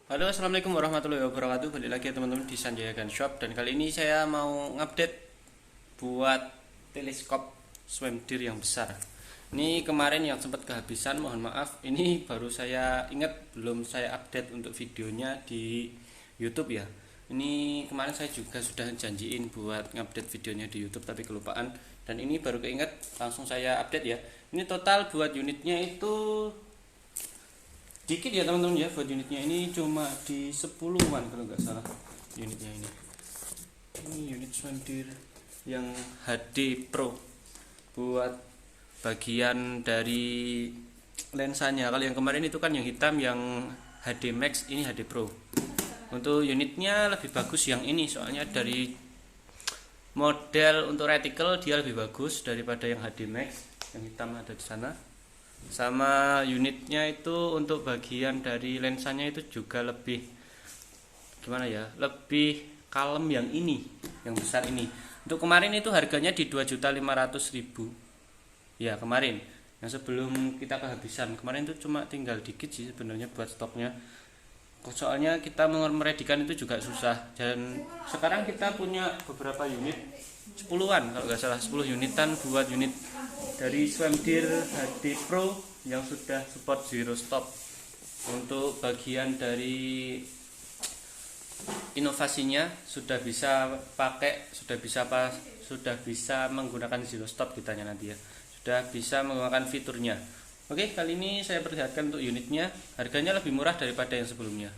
Halo, assalamualaikum warahmatullahi wabarakatuh. Balik lagi ya teman-teman di Sanjaya Gun Shop. Dan kali ini saya mau ngupdate buat teleskop swim deer yang besar. Ini kemarin yang sempat kehabisan, mohon maaf. Ini baru saya ingat, belum saya update untuk videonya di YouTube ya. Ini kemarin saya juga sudah janjiin buat ngupdate videonya di YouTube tapi kelupaan. Dan ini baru keinget, langsung saya update ya. Ini total buat unitnya itu dikit ya teman-teman ya. Buat unitnya ini cuma di 10-an kalau nggak salah unitnya ini unit Swandir yang HD Pro buat bagian dari lensanya. Kalau yang kemarin itu kan yang hitam yang HD Max, ini HD Pro. Untuk unitnya lebih bagus yang ini, soalnya dari model untuk reticle dia lebih bagus daripada yang HD Max yang hitam ada di sana. Sama unitnya itu untuk bagian dari lensanya itu juga lebih gimana ya, lebih kalem yang ini, yang besar ini. Untuk kemarin itu harganya di 2.500.000 ya kemarin, yang sebelum kita kehabisan. Kemarin itu cuma tinggal dikit sih sebenarnya buat stoknya, soalnya kita meredikan itu juga susah. Dan sekarang kita punya beberapa unit, 10-an kalau nggak salah, 10 unitan buat unit dari Swimdeer HD Pro yang sudah support zero stop. Untuk bagian dari inovasinya sudah bisa pakai, sudah bisa menggunakan zero stop kitanya nanti ya, sudah bisa menggunakan fiturnya. Oke, kali ini saya perlihatkan untuk unitnya, harganya lebih murah daripada yang sebelumnya.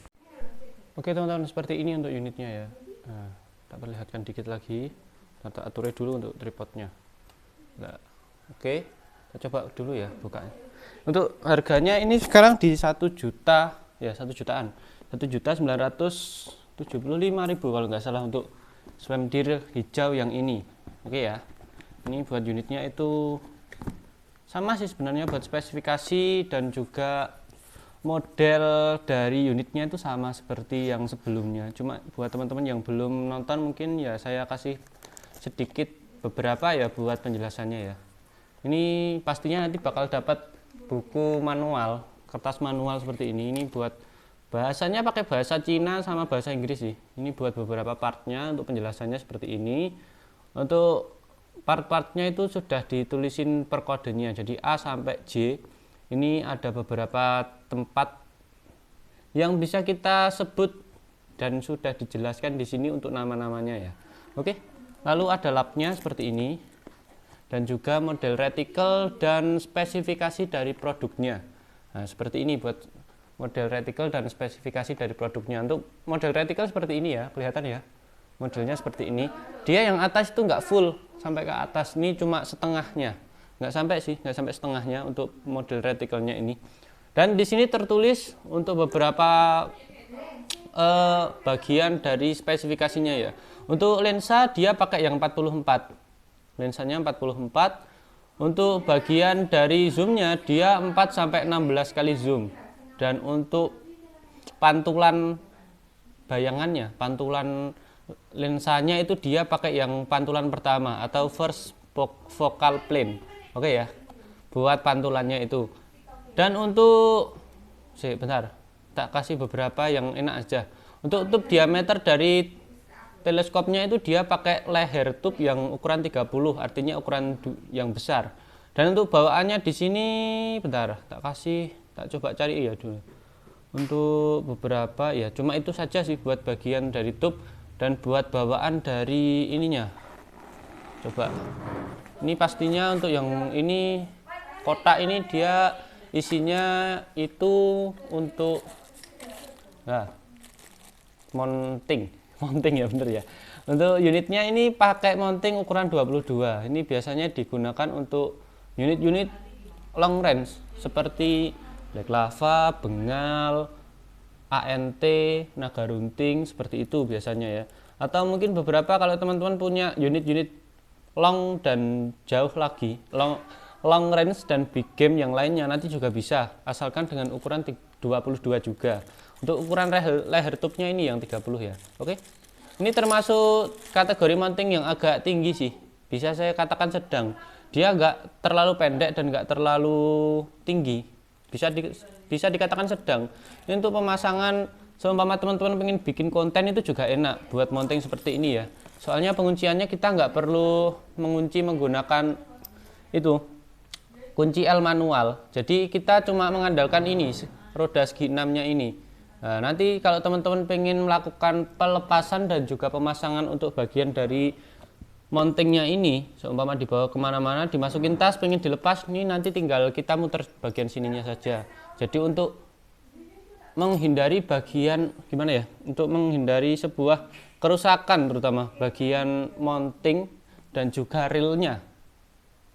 Oke teman-teman, seperti ini untuk unitnya ya. Nah, tak perlihatkan dikit lagi, kita atur dulu untuk tripodnya. Nah, oke, kita coba dulu ya bukanya. Untuk harganya ini sekarang di 1 juta ya, 1 jutaan, 1.975.000 kalau nggak salah untuk Swimdeer hijau yang ini. Oke ya, ini buat unitnya itu sama sih sebenarnya, buat spesifikasi dan juga model dari unitnya itu sama seperti yang sebelumnya. Cuma buat teman-teman yang belum nonton mungkin ya saya kasih sedikit beberapa ya buat penjelasannya ya. Ini pastinya nanti bakal dapat buku manual, kertas manual seperti ini. Ini buat bahasanya pakai bahasa Cina sama bahasa Inggris sih. Ini buat beberapa partnya, untuk penjelasannya seperti ini. Untuk part-partnya itu sudah ditulisin per kodenya, jadi A sampai J. Ini ada beberapa tempat yang bisa kita sebut dan sudah dijelaskan di sini untuk nama-namanya ya. Oke, lalu ada labnya seperti ini, dan juga model reticle dan spesifikasi dari produknya. Nah, seperti ini buat model reticle dan spesifikasi dari produknya. Untuk model reticle seperti ini ya, kelihatan ya, modelnya seperti ini. Dia yang atas itu nggak full sampai ke atas, ini cuma setengahnya, nggak sampai setengahnya untuk model reticle-nya ini. Dan di sini tertulis untuk beberapa bagian dari spesifikasinya ya. Untuk lensa dia pakai yang 44, lensanya 44. Untuk bagian dari zoomnya dia 4 sampai 16 kali zoom. Dan untuk pantulan bayangannya, pantulan lensanya itu dia pakai yang pantulan pertama atau first focal plane. Oke ya, buat pantulannya itu. Dan untuk bentar, tak kasih beberapa yang enak aja. Untuk diameter dari teleskopnya itu dia pakai leher tube yang ukuran 30, artinya ukuran yang besar. Dan untuk bawaannya di sini, bentar, tak coba cari ya dulu. Untuk beberapa ya cuma itu saja sih buat bagian dari tube. Dan buat bawaan dari ininya, coba ini pastinya untuk yang ini kotak ini dia isinya itu untuk mounting ya, bener ya. Untuk unitnya ini pakai mounting ukuran 22. Ini biasanya digunakan untuk unit-unit long range seperti Black Lava, Bengal, ANT, Naga Runting, seperti itu biasanya ya. Atau mungkin beberapa kalau teman-teman punya unit-unit long dan jauh lagi, long range dan big game yang lainnya nanti juga bisa, asalkan dengan ukuran 22 juga. Untuk ukuran leher tube-nya ini yang 30 ya. Oke. Ini termasuk kategori mounting yang agak tinggi sih. Bisa saya katakan sedang. Dia nggak terlalu pendek dan nggak terlalu tinggi. Bisa dikatakan sedang. Ini untuk pemasangan seumpama teman-teman pengen bikin konten itu juga enak buat mounting seperti ini ya. Soalnya pengunciannya kita nggak perlu mengunci menggunakan itu kunci L manual. Jadi kita cuma mengandalkan ini roda segi 6-nya ini. Nah, nanti kalau teman-teman pengen melakukan pelepasan dan juga pemasangan untuk bagian dari mountingnya ini, seumpama dibawa kemana-mana, dimasukin tas, pengen dilepas, ini nanti tinggal kita muter bagian sininya saja. Jadi untuk menghindari bagian gimana ya, untuk menghindari sebuah kerusakan terutama bagian mounting dan juga reelnya,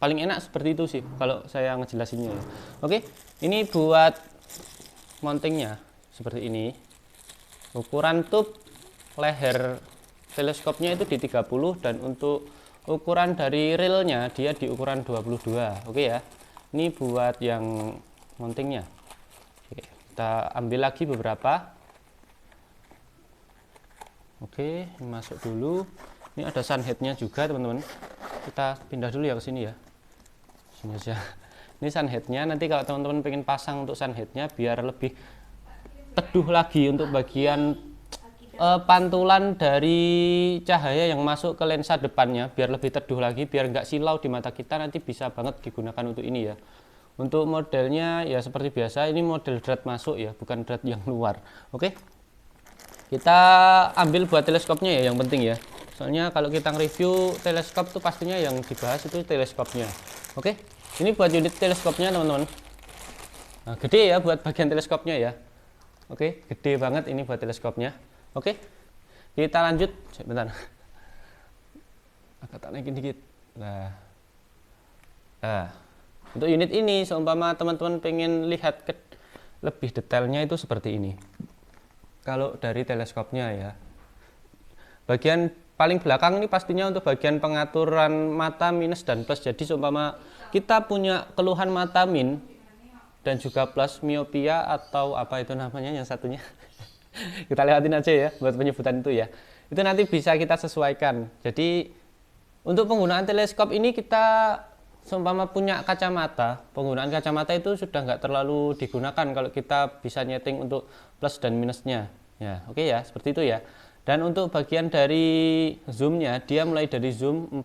paling enak seperti itu sih kalau saya ngejelasinnya ya. Oke, ini buat mountingnya seperti ini. Ukuran tube leher teleskopnya itu di 30 dan untuk ukuran dari reelnya dia di ukuran 22. Oke ya, ini buat yang mountingnya. Oke, kita ambil lagi beberapa. Oke, ini masuk dulu. Ini ada sunheadnya juga teman-teman. Kita pindah dulu ya ke sini ya. Sini aja. Ini sunheadnya. Nanti kalau teman-teman pengen pasang untuk sunheadnya biar lebih teduh lagi untuk bagian pantulan dari cahaya yang masuk ke lensa depannya, biar lebih teduh lagi, biar nggak silau di mata kita, nanti bisa banget digunakan untuk ini ya. Untuk modelnya ya seperti biasa, ini model drat masuk ya, bukan drat yang luar. Oke, kita ambil buat teleskopnya ya, yang penting ya. Soalnya kalau kita nge-review teleskop tuh pastinya yang dibahas itu teleskopnya. Oke, ini buat unit teleskopnya teman-teman. Nah, gede ya buat bagian teleskopnya ya. Oke, gede banget ini buat teleskopnya. Oke, kita lanjut. Bentar, agak tak naikin dikit. Nah, untuk unit ini, seumpama teman-teman pengen lihat lebih detailnya itu seperti ini. Kalau dari teleskopnya ya, bagian paling belakang ini pastinya untuk bagian pengaturan mata minus dan plus. Jadi seumpama kita punya keluhan mata min dan juga plus miopia atau apa itu namanya yang satunya, kita lewatin aja ya buat penyebutan itu ya. Itu nanti bisa kita sesuaikan. Jadi untuk penggunaan teleskop ini kita seumpama punya kacamata, penggunaan kacamata itu sudah nggak terlalu digunakan kalau kita bisa nyeting untuk plus dan minusnya. Ya, oke ya, seperti itu ya. Dan untuk bagian dari zoomnya, dia mulai dari zoom 4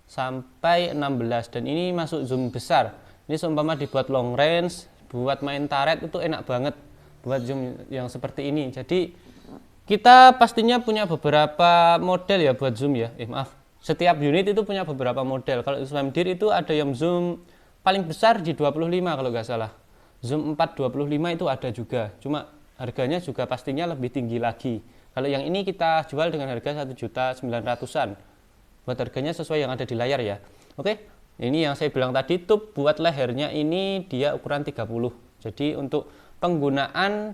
sampai 16 dan ini masuk zoom besar. Ini seumpama dibuat long range, buat main taret itu enak banget buat zoom yang seperti ini. Jadi kita pastinya punya beberapa model ya buat zoom ya. Maaf, setiap unit itu punya beberapa model. Kalau Swamdeer itu ada yang zoom paling besar di 25 kalau nggak salah. Zoom 4 25 itu ada juga. Cuma harganya juga pastinya lebih tinggi lagi. Kalau yang ini kita jual dengan harga 1.900.000-an. Buat harganya sesuai yang ada di layar ya. Oke. Ini yang saya bilang tadi, tube buat lehernya ini dia ukuran 30. Jadi untuk penggunaan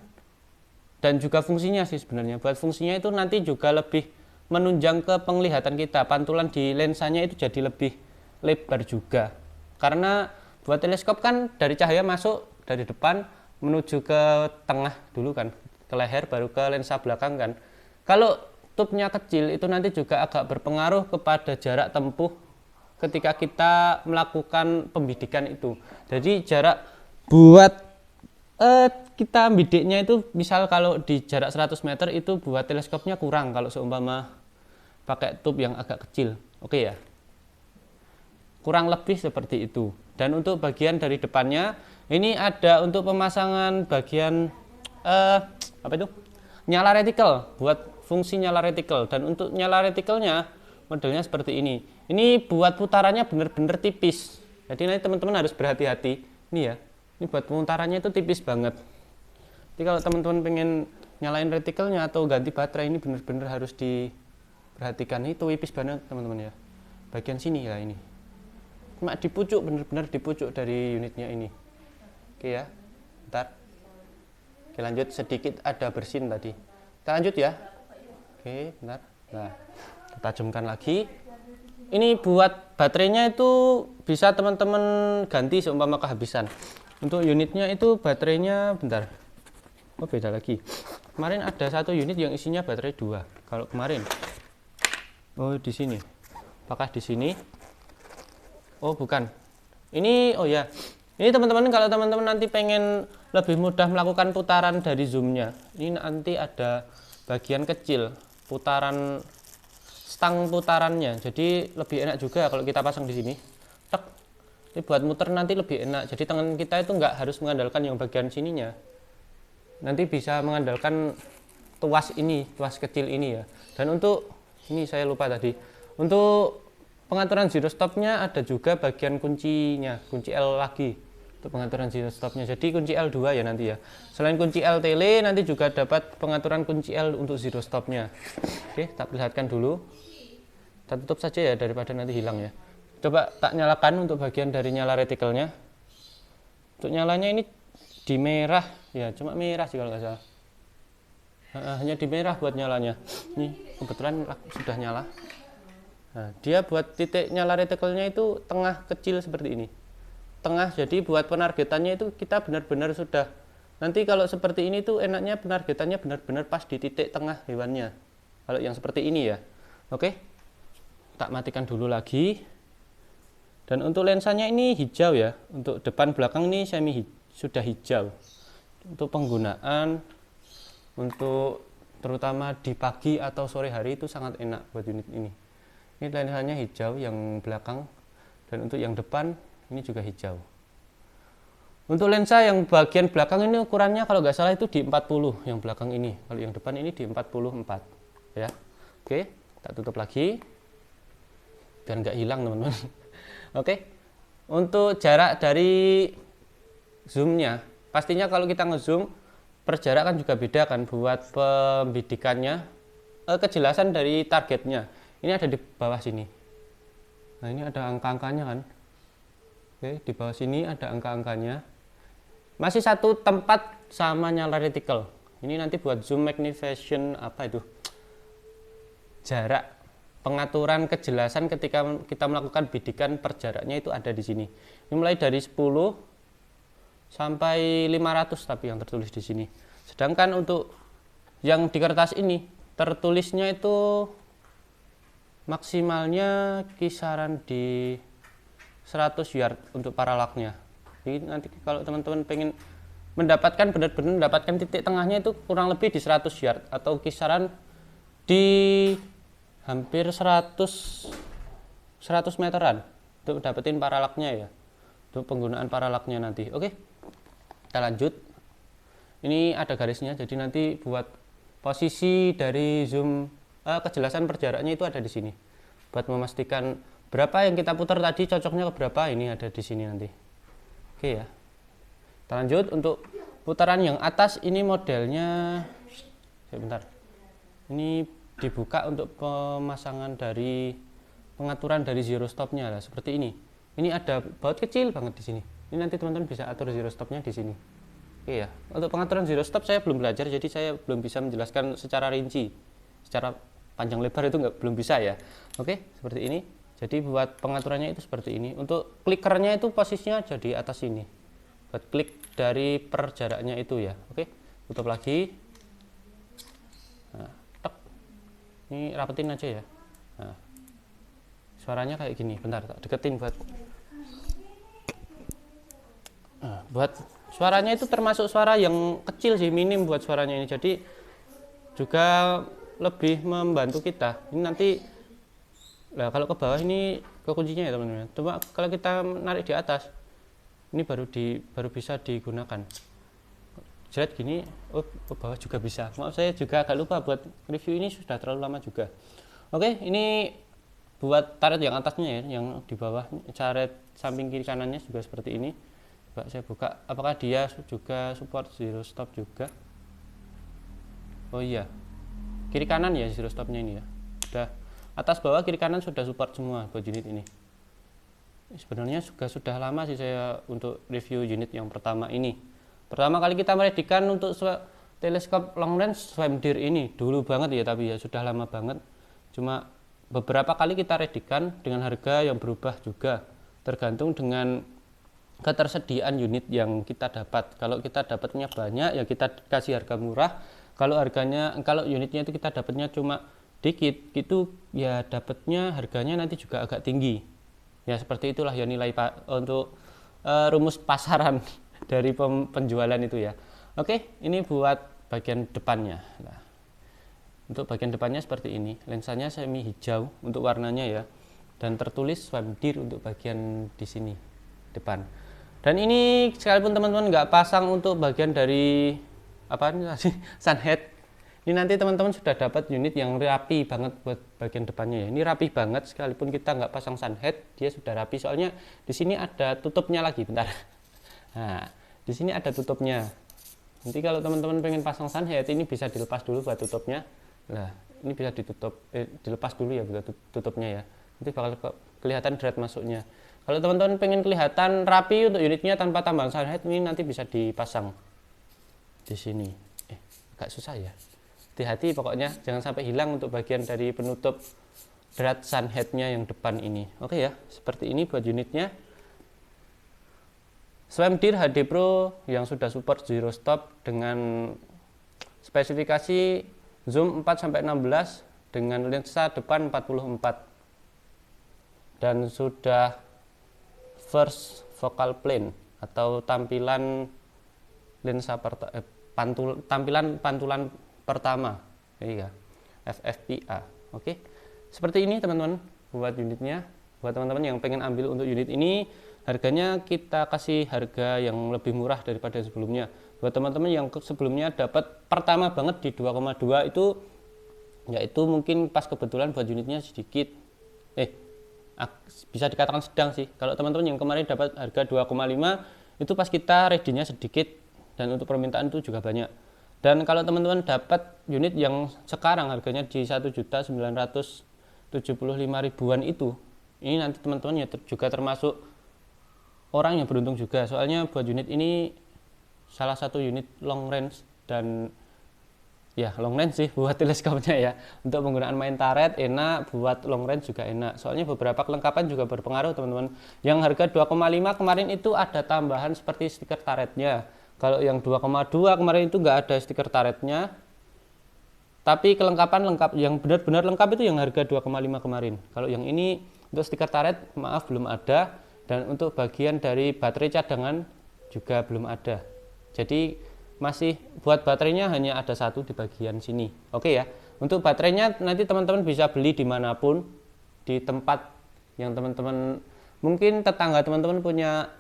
dan juga fungsinya sih sebenarnya. Buat fungsinya itu nanti juga lebih menunjang ke penglihatan kita. Pantulan di lensanya itu jadi lebih lebar juga. Karena buat teleskop kan dari cahaya masuk dari depan menuju ke tengah dulu kan, ke leher baru ke lensa belakang kan. Kalau tube-nya kecil itu nanti juga agak berpengaruh kepada jarak tempuh ketika kita melakukan pembidikan itu. Jadi jarak buat kita bidiknya itu misal kalau di jarak 100 meter itu buat teleskopnya kurang kalau seumpama pakai tube yang agak kecil. Oke ya, kurang lebih seperti itu. Dan untuk bagian dari depannya ini ada untuk pemasangan bagian apa itu, nyala retikel, buat fungsi nyala retikel. Dan untuk nyala retikelnya modelnya seperti ini. Ini buat putarannya benar-benar tipis. Jadi nanti teman-teman harus berhati-hati. Ini ya, ini buat pemutarannya itu tipis banget. Jadi kalau teman-teman pengen nyalain retikelnya atau ganti baterai, ini benar-benar harus diperhatikan. Ini tipis banget teman-teman ya. Bagian sini ya ini. Cuma di pucuk, benar-benar di pucuk dari unitnya ini. Oke ya, bentar. Oke, lanjut sedikit ada bersin tadi. Kita lanjut ya. Oke, bentar. Nah, kita tajamkan lagi. Ini buat baterainya itu bisa teman-teman ganti seumpama kehabisan. Untuk unitnya itu baterainya bentar. Oh, beda lagi. Kemarin ada satu unit yang isinya baterai 2. Kalau kemarin, oh di sini. Apakah di sini? Oh bukan. Ini oh ya. Ini teman-teman, kalau teman-teman nanti pengen lebih mudah melakukan putaran dari zoomnya, ini nanti ada bagian kecil putaran, stang putarannya. Jadi lebih enak juga kalau kita pasang di sini. Tek. Ini buat muter nanti lebih enak. Jadi tangan kita itu nggak harus mengandalkan yang bagian sininya. Nanti bisa mengandalkan tuas ini, tuas kecil ini ya. Dan untuk ini saya lupa tadi. Untuk pengaturan zero stopnya ada juga bagian kuncinya, kunci L lagi. Untuk pengaturan zero stopnya, jadi kunci L2 ya nanti ya. Selain kunci L tele, nanti juga dapat pengaturan kunci L untuk zero stopnya. Oke, tak perlihatkan dulu. Kita tutup saja ya daripada nanti hilang ya. Coba tak nyalakan untuk bagian dari nyala retikelnya. Untuk nyalanya ini di merah ya, cuma merah sih kalau nggak salah. Hanya di merah buat nyalanya. Ini kebetulan sudah nyala. Nah, dia buat titik nyala retikelnya itu tengah kecil seperti ini. Tengah, jadi buat penargetannya itu kita benar-benar sudah, nanti kalau seperti ini tuh enaknya penargetannya benar-benar pas di titik tengah hewannya, kalau yang seperti ini ya. Oke, tak matikan dulu lagi. Dan untuk lensanya ini hijau ya, untuk depan belakang ini sudah hijau. Untuk penggunaan untuk terutama di pagi atau sore hari itu sangat enak buat unit ini. Ini lensanya hijau yang belakang, dan untuk yang depan ini juga hijau. Untuk lensa yang bagian belakang ini ukurannya kalau nggak salah itu di 40 yang belakang ini. Kalau yang depan ini di 44 ya. Oke, tak tutup lagi biar nggak hilang teman-teman. Oke, untuk jarak dari zoomnya, pastinya kalau kita ngezoom perjarak kan juga beda kan buat pembidikannya. Kejelasan dari targetnya ini ada di bawah sini. Nah, ini ada angka-angkanya kan. Oke, di bawah sini ada angka-angkanya. Masih satu tempat sama nyala retikel. Ini nanti buat zoom magnification apa itu? Jarak, pengaturan kejelasan ketika kita melakukan bidikan perjaraknya itu ada di sini. Ini mulai dari 10 sampai 500 tapi yang tertulis di sini. Sedangkan untuk yang di kertas ini tertulisnya itu maksimalnya kisaran di 100 yard untuk paralaknya. Jadi nanti kalau teman-teman pengen mendapatkan benar-benar mendapatkan titik tengahnya itu kurang lebih di 100 yard atau kisaran di hampir 100 meteran untuk dapetin paralaknya ya. Untuk penggunaan paralaknya nanti. Oke. Kita lanjut. Ini ada garisnya, jadi nanti buat posisi dari zoom kejelasan perjaraknya itu ada di sini. Buat memastikan berapa yang kita putar tadi cocoknya ke berapa, ini ada di sini nanti. Oke ya. Kita lanjut untuk putaran yang atas ini modelnya. Sebentar. Ini dibuka untuk pemasangan dari pengaturan dari zero stopnya lah seperti ini. Ini ada baut kecil banget di sini. Ini nanti teman-teman bisa atur zero stopnya di sini. Oke ya. Untuk pengaturan zero stop saya belum belajar, jadi saya belum bisa menjelaskan secara rinci, secara panjang lebar itu belum bisa ya. Oke, seperti ini. Jadi buat pengaturannya itu seperti ini. Untuk klikernya itu posisinya ada di atas sini. Buat klik dari perjaraknya itu ya. Oke, tutup lagi. Nah, tek. Ini rapetin aja ya. Nah, suaranya kayak gini. Bentar, tak deketin buat. Nah, buat suaranya itu termasuk suara yang kecil sih, minim buat suaranya ini. Jadi juga lebih membantu kita. Ini nanti. Nah, kalau ke bawah ini ke kuncinya ya teman-teman. Cuma kalau kita narik di atas, ini baru bisa digunakan. Jerat gini, ke bawah juga bisa. Maaf saya juga agak lupa buat review ini sudah terlalu lama juga. Oke, ini buat taret yang atasnya ya, yang di bawah taret samping kiri kanannya juga seperti ini. Coba saya buka, apakah dia juga support zero stop juga? Oh iya, kiri kanan ya zero stopnya ini ya. Sudah. Atas bawah kiri kanan sudah support semua buat unit ini. Sebenarnya juga sudah lama sih saya untuk review unit yang pertama ini. Pertama kali kita meredikan untuk teleskop long range Swam Deer ini dulu banget ya, tapi ya sudah lama banget. Cuma beberapa kali kita redikan dengan harga yang berubah juga, tergantung dengan ketersediaan unit yang kita dapat. Kalau kita dapatnya banyak ya kita kasih harga murah. Kalau unitnya itu kita dapatnya cuma dikit gitu ya, dapatnya harganya nanti juga agak tinggi ya. Seperti itulah ya nilai untuk rumus pasaran dari penjualan itu ya. Oke, ini buat bagian depannya. Nah, untuk bagian depannya seperti ini, lensanya semi hijau untuk warnanya ya, dan tertulis Swamdeer untuk bagian di sini depan. Dan ini sekalipun teman-teman nggak pasang untuk bagian dari apa sih sunhead, ini nanti teman-teman sudah dapat unit yang rapi banget buat bagian depannya ya. Ini rapi banget sekalipun kita nggak pasang sunhead, dia sudah rapi. Soalnya di sini ada tutupnya lagi, bentar. Nah, di sini ada tutupnya. Nanti kalau teman-teman pengen pasang sunhead, ini bisa dilepas dulu buat tutupnya. Nah, ini bisa dilepas dulu ya buat tutupnya ya. Nanti bakal kelihatan thread masuknya. Kalau teman-teman pengen kelihatan rapi untuk unitnya tanpa tambahan sunhead, ini nanti bisa dipasang di sini. Agak susah ya. Hati-hati pokoknya, jangan sampai hilang untuk bagian dari penutup thread sunheadnya yang depan ini. Oke ya, seperti ini buat unitnya. Swamdeer HD Pro yang sudah support zero stop dengan spesifikasi zoom 4-16 dengan lensa depan 44 dan sudah first focal plane atau tampilan lensa tampilan pantulan pertama, iya, FFPA. Oke, seperti ini teman-teman buat unitnya. Buat teman-teman yang pengen ambil untuk unit ini, harganya kita kasih harga yang lebih murah daripada sebelumnya. Buat teman-teman yang sebelumnya dapat pertama banget di 2,2 itu, yaitu mungkin pas kebetulan buat unitnya sedikit, bisa dikatakan sedang sih. Kalau teman-teman yang kemarin dapat harga 2,5 itu pas kita ready-nya sedikit dan untuk permintaan itu juga banyak. Dan kalau teman-teman dapat unit yang sekarang harganya di 1.975.000-an itu, ini nanti teman-teman ya juga termasuk orang yang beruntung juga. Soalnya buat unit ini salah satu unit long range dan ya long range sih buat teleskopnya ya. Untuk penggunaan main taret enak, buat long range juga enak. Soalnya beberapa kelengkapan juga berpengaruh teman-teman. Yang harga 2,5 kemarin itu ada tambahan seperti stiker taretnya. Kalau yang 2,2 kemarin itu nggak ada stiker taretnya. Tapi kelengkapan lengkap, yang benar-benar lengkap itu yang harga 2,5 kemarin. Kalau yang ini untuk stiker taret maaf belum ada, dan untuk bagian dari baterai cadangan juga belum ada. Jadi masih buat baterainya hanya ada satu di bagian sini. Oke ya. Untuk baterainya nanti teman-teman bisa beli dimanapun, di tempat yang teman-teman, mungkin tetangga teman-teman punya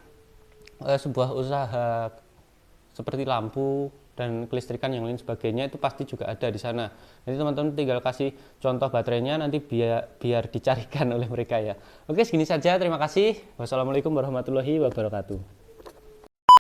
sebuah usaha seperti lampu dan kelistrikan yang lain sebagainya, itu pasti juga ada di sana. Nanti teman-teman tinggal kasih contoh baterainya, nanti biar dicarikan oleh mereka ya. Oke, segini saja. Terima kasih. Wassalamualaikum warahmatullahi wabarakatuh.